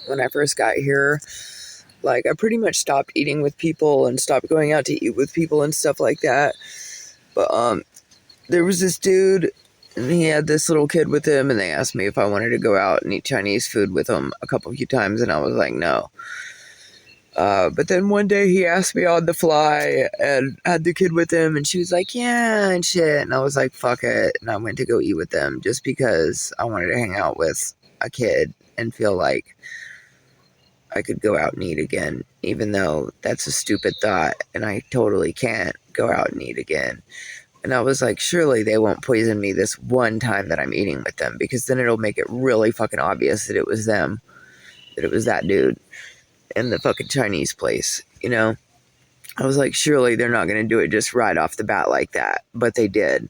when I first got here. Like, I pretty much stopped eating with people and stopped going out to eat with people and stuff like that. But there was this dude, and he had this little kid with him, and they asked me if I wanted to go out and eat Chinese food with him few times, and I was like, no. But then one day he asked me on the fly and had the kid with him, and she was like, yeah, and shit. And I was like, fuck it. And I went to go eat with them just because I wanted to hang out with a kid and feel like I could go out and eat again, even though that's a stupid thought and I totally can't go out and eat again. And I was like, surely they won't poison me this one time that I'm eating with them, because then it'll make it really fucking obvious that it was them, that it was that dude in the fucking Chinese place, you know? I was like, surely they're not going to do it just right off the bat like that. But they did.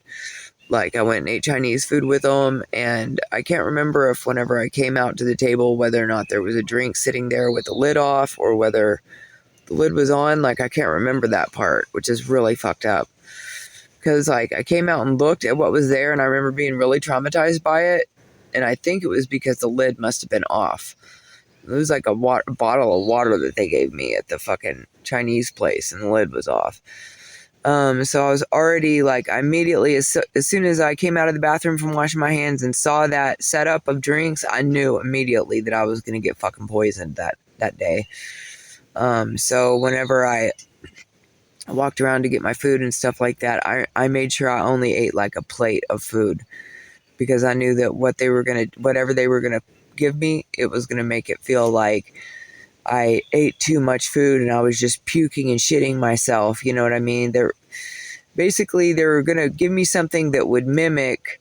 Like, I went and ate Chinese food with them, and I can't remember if whenever I came out to the table, whether or not there was a drink sitting there with the lid off or whether the lid was on. Like, I can't remember that part, which is really fucked up. Because, like, I came out and looked at what was there, and I remember being really traumatized by it. And I think it was because the lid must have been off. It was like a bottle of water that they gave me at the fucking Chinese place, and the lid was off. So I was already, like, immediately, as soon as I came out of the bathroom from washing my hands and saw that setup of drinks, I knew immediately that I was going to get fucking poisoned that day. So whenever I walked around to get my food and stuff like that, I made sure I only ate like a plate of food, because I knew that whatever they were going to give me, it was going to make it feel like I ate too much food and I was just puking and shitting myself. You know what I mean? They were going to give me something that would mimic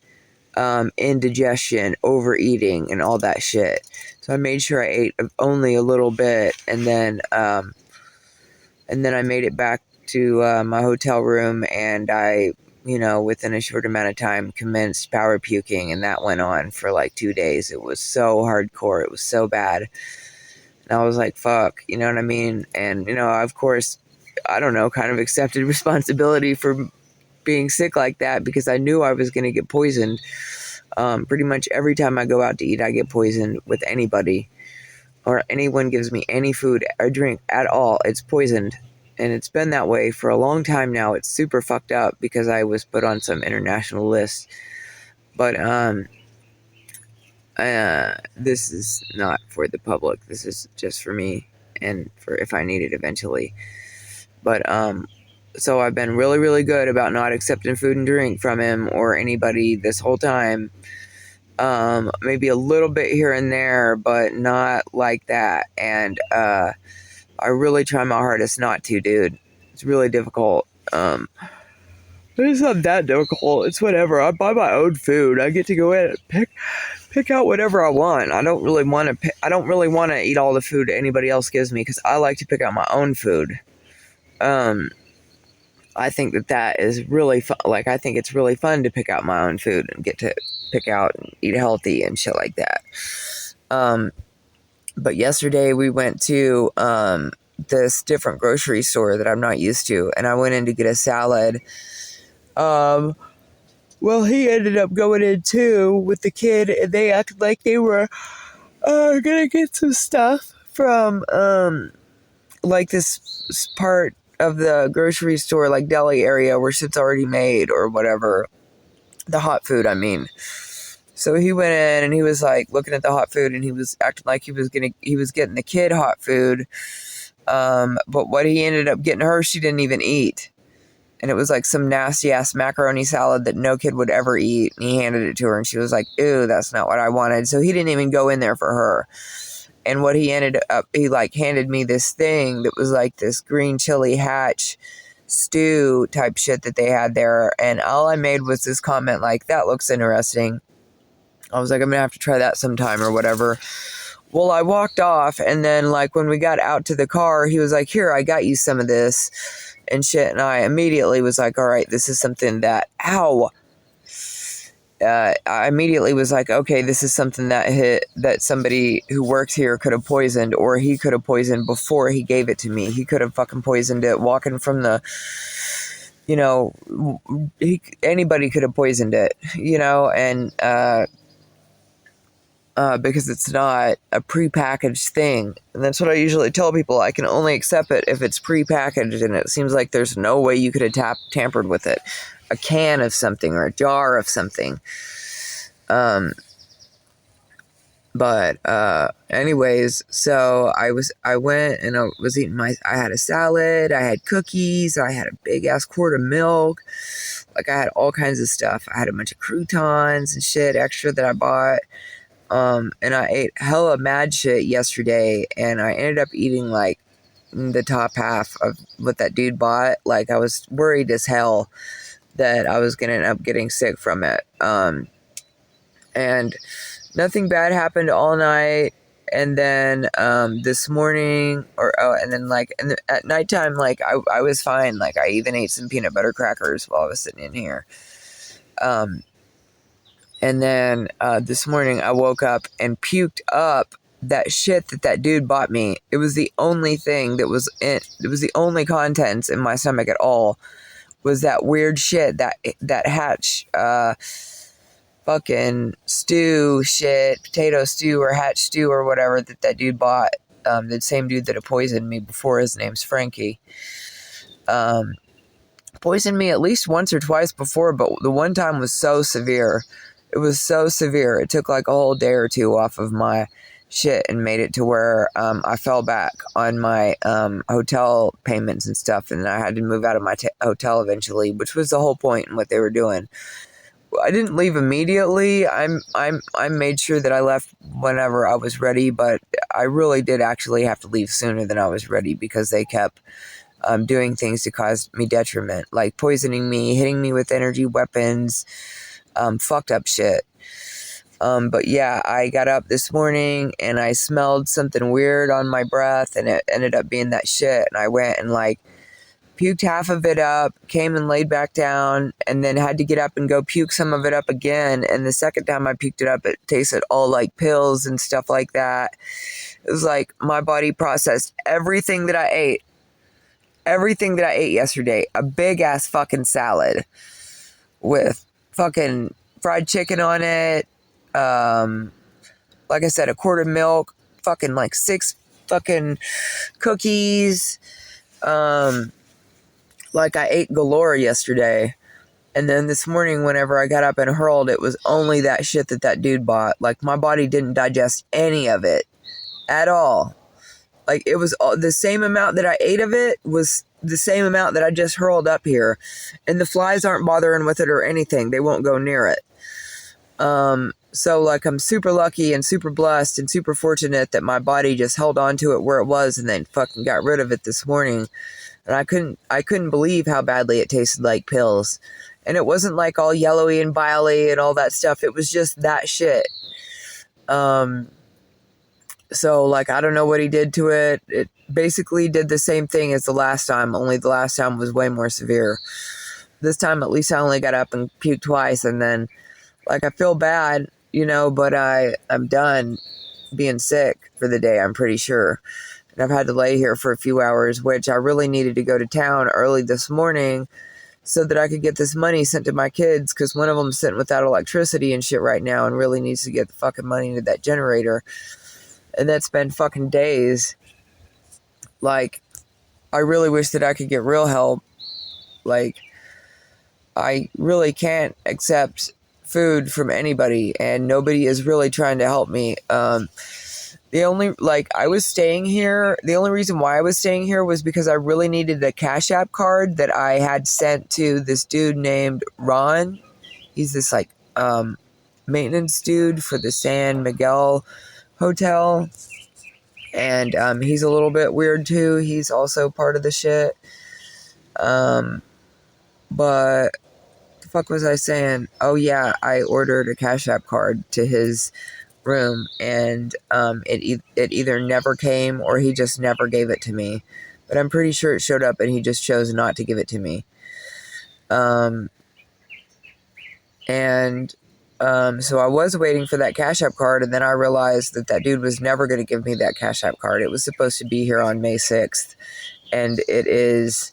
indigestion, overeating, and all that shit. So I made sure I ate only a little bit, and then I made it back to my hotel room, and I, within a short amount of time, commenced power puking, and that went on for like 2 days. It was so hardcore. It was so bad. And I was like, fuck, you know what I mean? And, of course, I don't know, kind of accepted responsibility for being sick like that, because I knew I was going to get poisoned. Pretty much every time I go out to eat, I get poisoned with anybody, or anyone gives me any food or drink at all. It's poisoned. And it's been that way for a long time now. It's super fucked up because I was put on some international list. But this is not for the public. This is just for me and for if I need it eventually. But so I've been really, really good about not accepting food and drink from him or anybody this whole time. Maybe a little bit here and there, but not like that. And I really try my hardest not to, dude. It's really difficult. It's not that difficult. It's whatever. I buy my own food. I get to go in and pick out whatever I want. I don't really want to eat all the food anybody else gives me, because I like to pick out my own food. I think that is really fun. Like, I think it's really fun to pick out my own food and get to pick out and eat healthy and shit like that. But yesterday we went to this different grocery store that I'm not used to, and I went in to get a salad. Well, he ended up going in too with the kid, and they acted like they were gonna get some stuff from like this part of the grocery store, like deli area where shit's already made or whatever. The hot food, I mean. So he went in and he was like looking at the hot food, and he was acting like he was getting the kid hot food. But what he ended up getting her, she didn't even eat. And it was like some nasty ass macaroni salad that no kid would ever eat. And he handed it to her, and she was like, ew, that's not what I wanted. So he didn't even go in there for her. And what he handed me this thing that was like this green chili hatch stew type shit that they had there. And all I made was this comment like, that looks interesting. I was like, I'm going to have to try that sometime or whatever. Well, I walked off, and then like when we got out to the car, he was like, here, I got you some of this and shit. And I immediately was like, all right, this is something that, I immediately was like, okay, this is something that somebody who works here could have poisoned, or he could have poisoned before he gave it to me. He could have fucking poisoned it walking from the, anybody could have poisoned it, and because it's not a prepackaged thing. And that's what I usually tell people. I can only accept it if it's prepackaged, and it seems like there's no way you could have tampered with it. A can of something or a jar of something. But anyways, so I went and I was eating I had a salad, I had cookies, I had a big ass quart of milk. Like, I had all kinds of stuff. I had a bunch of croutons and shit extra that I bought. And I ate hella mad shit yesterday, and I ended up eating like the top half of what that dude bought. Like, I was worried as hell that I was gonna end up getting sick from it. And nothing bad happened all night. And then this morning, at nighttime, like I was fine. Like, I even ate some peanut butter crackers while I was sitting in here. And then this morning I woke up and puked up that shit that dude bought me. It was the only thing that was in. It was the only contents in my stomach at all. Was that weird shit that Hatch fucking stew shit, potato stew or Hatch stew or whatever that dude bought. The same dude that had poisoned me before. His name's Frankie. Poisoned me at least once or twice before, but the one time was so severe. It was so severe. It took like a whole day or two off of my shit and made it to where I fell back on my hotel payments and stuff, and I had to move out of my hotel eventually, which was the whole point in what they were doing. I didn't leave immediately. I made sure that I left whenever I was ready, but I really did actually have to leave sooner than I was ready because they kept doing things to cause me detriment, like poisoning me, hitting me with energy weapons, fucked up shit. But yeah, I got up this morning and I smelled something weird on my breath, and it ended up being that shit. And I went and like puked half of it up, came and laid back down, and then had to get up and go puke some of it up again. And the second time I puked it up, it tasted all like pills and stuff like that. It was like my body processed everything that I ate yesterday. A big ass fucking salad with fucking fried chicken on it. Like I said, a quart of milk, fucking like 6 fucking cookies. Like, I ate galore yesterday. And then this morning, whenever I got up and hurled, it was only that shit that dude bought. Like, my body didn't digest any of it at all. Like, it was all, the same amount that I ate of it was the same amount that I just hurled up here. And the flies aren't bothering with it or anything. They won't go near it. So, like, I'm super lucky and super blessed and super fortunate that my body just held on to it where it was and then fucking got rid of it this morning. And I couldn't believe how badly it tasted like pills. And it wasn't like all yellowy and biley and all that stuff. It was just that shit. So, like, I don't know what he did to it. It basically did the same thing as the last time, only the last time was way more severe. This time, at least I only got up and puked twice, and then, like, I feel bad, but I'm done being sick for the day, I'm pretty sure. And I've had to lay here for a few hours, which I really needed to go to town early this morning so that I could get this money sent to my kids, because one of them's sitting without electricity and shit right now and really needs to get the fucking money into that generator. And that's been fucking days. Like, I really wish that I could get real help. Like, I really can't accept food from anybody, and nobody is really trying to help me. The only reason why I was staying here was because I really needed a Cash App card that I had sent to this dude named Ron. He's this, like, maintenance dude for the San Miguel Hotel. And he's a little bit weird too. He's also part of the shit. But the fuck was I saying? Oh yeah, I ordered a Cash App card to his room, and it either never came or he just never gave it to me. But I'm pretty sure it showed up and he just chose not to give it to me. So I was waiting for that Cash App card, and then I realized that dude was never going to give me that Cash App card. It was supposed to be here on May 6th, and it is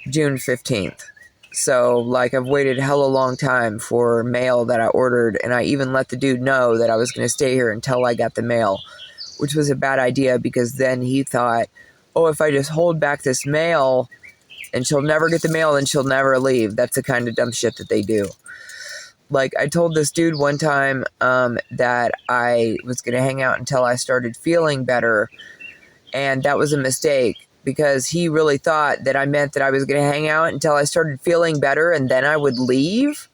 June 15th. So, like, I've waited hella long time for mail that I ordered, and I even let the dude know that I was going to stay here until I got the mail, which was a bad idea because then he thought, oh, if I just hold back this mail and she'll never get the mail, then she'll never leave. That's the kind of dumb shit that they do. Like, I told this dude one time that I was going to hang out until I started feeling better, and that was a mistake because he really thought that I meant that I was going to hang out until I started feeling better and then I would leave.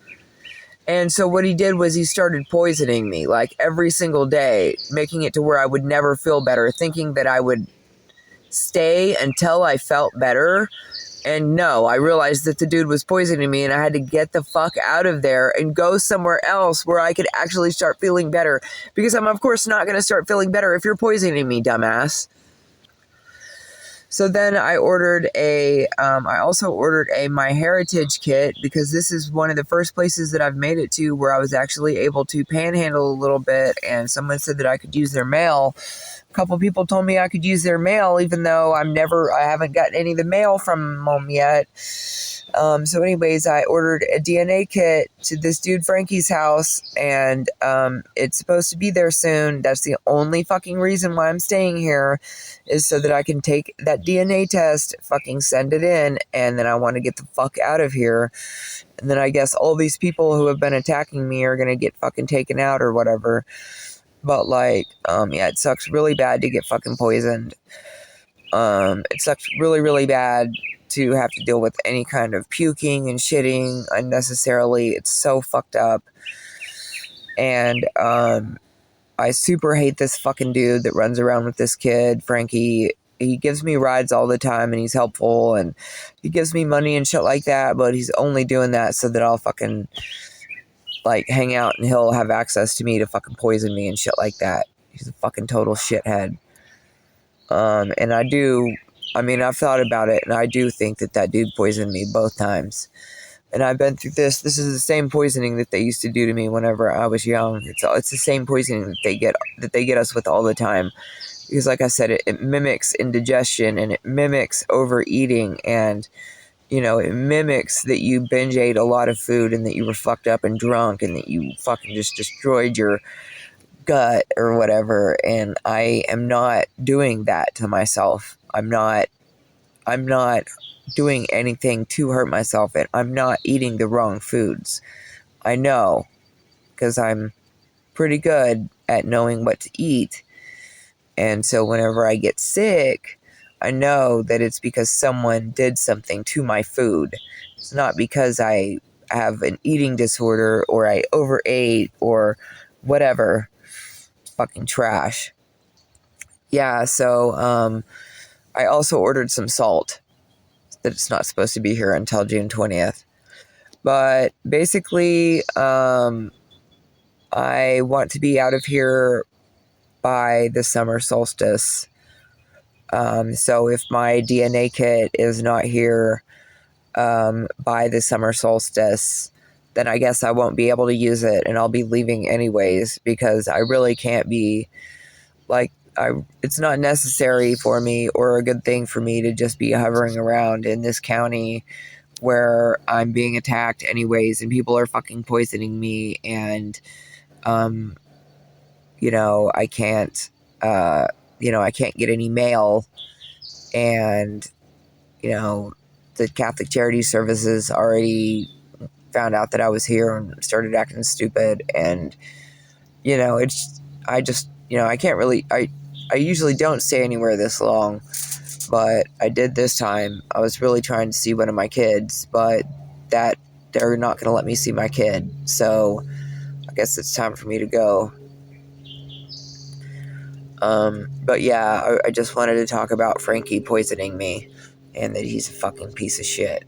And so what he did was he started poisoning me, like, every single day, making it to where I would never feel better, thinking that I would stay until I felt better. And no, I realized that the dude was poisoning me and I had to get the fuck out of there and go somewhere else where I could actually start feeling better. Because I'm, of course, not going to start feeling better if you're poisoning me, dumbass. So then I also ordered a My Heritage kit because this is one of the first places that I've made it to where I was actually able to panhandle a little bit, and someone said that I could use their mail. A couple people told me I could use their mail, even though I haven't gotten any of the mail from them yet. So anyways, I ordered a DNA kit to this dude Frankie's house, and it's supposed to be there soon. That's the only fucking reason why I'm staying here, is so that I can take that DNA test, fucking send it in, and then I want to get the fuck out of here. And then I guess all these people who have been attacking me are gonna get fucking taken out or whatever. But like, yeah, it sucks really bad to get fucking poisoned. It sucks really, really bad to have to deal with any kind of puking and shitting unnecessarily. It's so fucked up. And I super hate this fucking dude that runs around with this kid, Frankie. He gives me rides all the time and he's helpful and he gives me money and shit like that, but he's only doing that so that I'll fucking like hang out and he'll have access to me to fucking poison me and shit like that. He's a fucking total shithead. And I've thought about it, and I do think that dude poisoned me both times. And I've been through this. This is the same poisoning that they used to do to me whenever I was young. It's the same poisoning that they get us with all the time. Because like I said, it mimics indigestion, and it mimics overeating, and, you know, it mimics that you binge ate a lot of food and that you were fucked up and drunk and that you fucking just destroyed your gut or whatever. And I am not doing that to myself. I'm not doing anything to hurt myself, and I'm not eating the wrong foods. I know, because I'm pretty good at knowing what to eat. And so whenever I get sick, I know that it's because someone did something to my food. It's not because I have an eating disorder or I overate or whatever. Fucking trash. Yeah, so I also ordered some salt that it's not supposed to be here until June 20th. But basically, I want to be out of here by the summer solstice. So if my DNA kit is not here by the summer solstice, then I guess I won't be able to use it, and I'll be leaving anyways, because I really can't be, like, it's not necessary for me or a good thing for me to just be hovering around in this county where I'm being attacked anyways, and people are fucking poisoning me, and, you know, I can't get any mail, and, you know, the Catholic Charity Services already found out that I was here and started acting stupid, and, you know, I can't really, I usually don't stay anywhere this long, but I did this time. I was really trying to see one of my kids, but they're not going to let me see my kid, so I guess it's time for me to go. But yeah, I just wanted to talk about Frankie poisoning me, and that he's a fucking piece of shit.